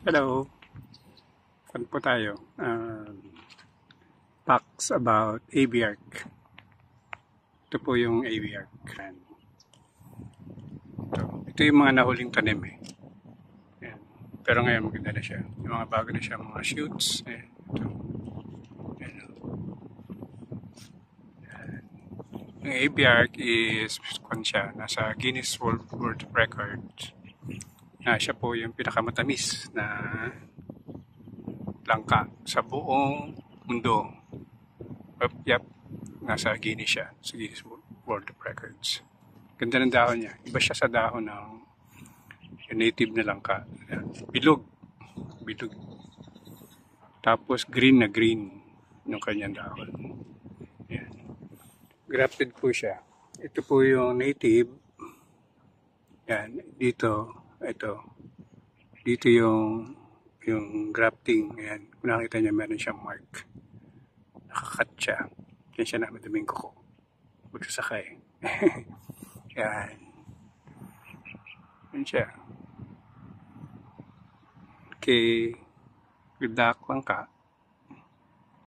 Hello, saan po tayo? Facts about aviark. Ito po yung aviark. Ito yung mga nahuling tanim eh. Ayan. Pero ngayon maganda na siya. Yung mga bago na siya, mga shoots. Ayan. Ito. Ayan. Yung aviark is, siya, nasa Guinness World Record. Na siya po yung pinakamatamis na langka sa buong mundo. Yep, nasa Guinness siya, sa Guinness World of Records. Ganda ng dahon niya. Iba siya sa dahon ng native na langka. Bilog. Bilog. Tapos green na green yung kanyang dahon. Yan. Grafted po siya. Ito po yung native. Yan. Dito. Ito. Dito yung grafting. Yan. Kung nakita niya, meron siyang mark. Nakakat siya. Yan siya na madaming kuko. Magsasakay. Yan. Yan siya. Okay. Good luck lang ka.